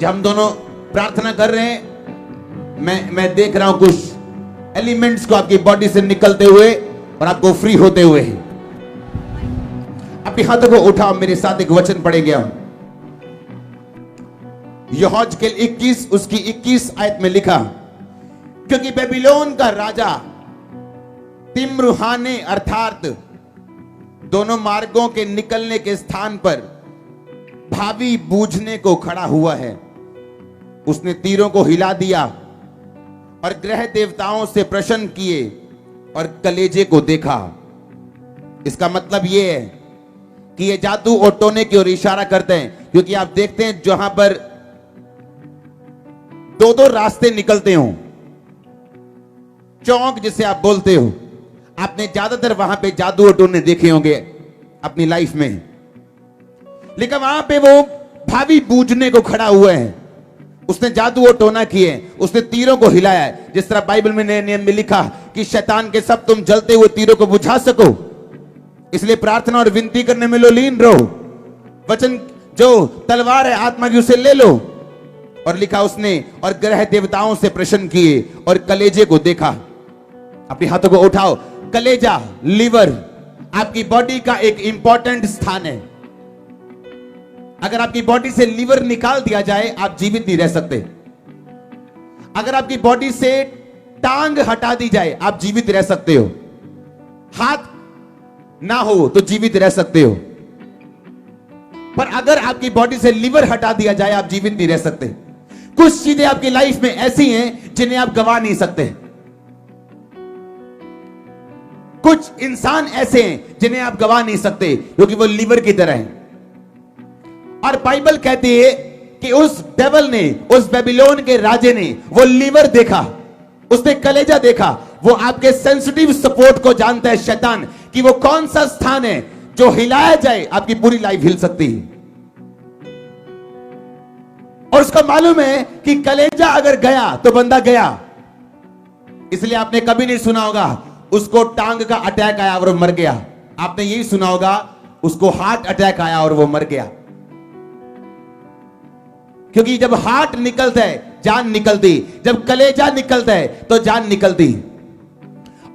जब हम दोनों प्रार्थना कर रहे हैं, मैं देख रहा हूं कुछ एलिमेंट्स को आपकी बॉडी से निकलते हुए और आपको फ्री होते हुए। अपने हाथों को उठाओ, मेरे साथ एक वचन पढ़ेंगे हम। यहोजकेल 21 उसकी 21 आयत में लिखा, क्योंकि बेबीलोन का राजा तिम्रुहाने अर्थात दोनों मार्गों के निकलने के स्थान पर भावी बूझने को खड़ा हुआ है। उसने तीरों को हिला दिया और ग्रह देवताओं से प्रश्न किए और कलेजे को देखा। इसका मतलब यह है कि ये जादू और टोने की ओर इशारा करते हैं, क्योंकि आप देखते हैं जहां पर दो दो रास्ते निकलते हो, चौक जिसे आप बोलते हो, आपने ज्यादातर वहां पे जादू और टोने देखे होंगे अपनी लाइफ में। लेकिन वहां पे वो भावी बूझने को खड़ा हुए हैं। उसने जादू और टोना किए, उसने तीरों को हिलाया है। जिस तरह बाइबल में नए नियम में लिखा कि शैतान के सब तुम जलते हुए तीरों को बुझा सको, इसलिए प्रार्थना और विनती करने में लीन रहो। वचन जो तलवार है आत्मा की, उसे ले लो। और लिखा उसने और ग्रह देवताओं से प्रश्न किए और कलेजे को देखा। अपने हाथों को उठाओ। कलेजा, लीवर, आपकी बॉडी का एक इंपॉर्टेंट स्थान है। अगर आपकी बॉडी से लीवर निकाल दिया जाए, आप जीवित नहीं रह सकते। अगर आपकी बॉडी से टांग हटा दी जाए, आप जीवित रह सकते हो। हाथ ना हो तो जीवित रह सकते हो, पर अगर आपकी बॉडी से लीवर हटा दिया जाए, आप जीवित नहीं रह सकते। कुछ चीजें आपकी लाइफ में ऐसी हैं जिन्हें आप गवा नहीं सकते। कुछ इंसान ऐसे हैं जिन्हें आप गवा नहीं सकते, क्योंकि वो लीवर की तरह हैं। और बाइबल कहती है कि उस डेविल ने, उस बेबीलोन के राजे ने वो लीवर देखा, उसने कलेजा देखा। वो आपके सेंसिटिव सपोर्ट को जानता है शैतान, कि वो कौन सा स्थान है जो हिलाया जाए आपकी पूरी लाइफ हिल सकती है। और उसको मालूम है कि कलेजा अगर गया तो बंदा गया। इसलिए आपने कभी नहीं सुना होगा उसको टांग का अटैक आया और वो मर गया। आपने यही सुना होगा उसको हार्ट अटैक आया और वो मर गया। क्योंकि जब हार्ट निकलता है जान निकलती, जब कलेजा निकलता है तो जान निकलती।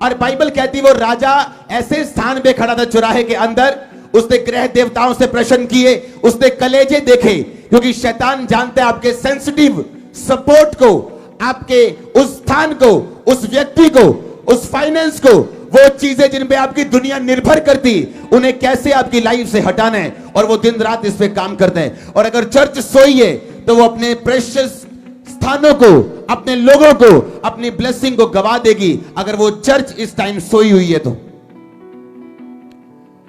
और बाइबल कहती वो राजा ऐसे स्थान पे खड़ा था चौराहे के अंदर, उसने ग्रह देवताओं से प्रश्न किए, उसने कलेजे देखे, क्योंकि शैतान जानता है आपके सेंसिटिव सपोर्ट को, आपके उस स्थान को, उस व्यक्ति को, उस फाइनेंस को, वो चीजें जिन पे आपकी दुनिया निर्भर करती, उन्हें कैसे आपकी लाइफ से हटाना है। और वो दिन रात इस पे काम करते हैं। और अगर चर्च सोई है तो वो अपने प्रेशियस स्थानों को, अपने लोगों को, अपनी ब्लेसिंग को गवा देगी, अगर वो चर्च इस टाइम सोई हुई है तो।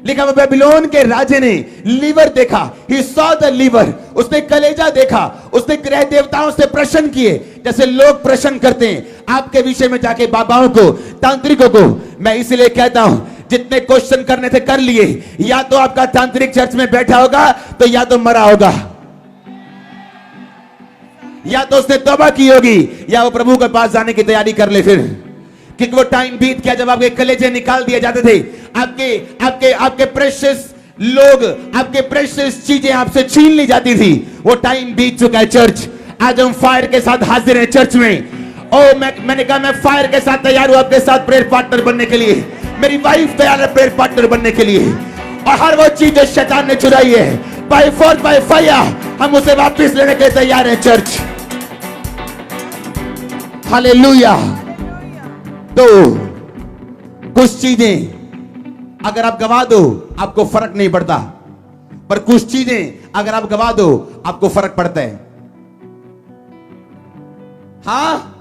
लिखा वो बेबीलोन के राजे ने लीवर देखा, he saw the liver, उसने कलेजा देखा, उसने ग्रह देवताओं से प्रश्न किए, जैसे लोग प्रश्न करते हैं आपके विषय में जाके बाबाओं को, तांत्रिकों को। मैं इसलिए कहता हूं जितने क्वेश्चन करने थे कर लिए। या तो आपका तांत्रिक चर्च में बैठा होगा तो या तो मरा होगा, या तो उसने तौबा की होगी, या वो प्रभु के पास जाने की तैयारी कर ले। फिर क्योंकि वो टाइम बीत गया जब आपके कलेजे निकाल दिए जाते थे, आपके प्रेशियस लोग, आपके प्रेशियस चीजें आपसे छीन ली जाती थी। वो टाइम बीत चुका है चर्च। आज हम फायर के साथ हाजिर हैं चर्च में। ओ मैंने कहा मैं फायर के साथ तैयार हूं आपके साथ प्रेयर पार्टनर बनने के लिए। मेरी वाइफ तैयार है प्रेयर पार्टनर बनने के लिए। और हर वो चीज जो शैतान ने चुराई है, बाय फोर्स बाय फायर, हम उसे वापस लेने के लिए तैयार हैं चर्च। हालेलुया। तो कुछ चीजें अगर आप गवा दो आपको फर्क नहीं पड़ता, पर कुछ चीजें अगर आप गवा दो आपको फर्क पड़ता है। हाँ,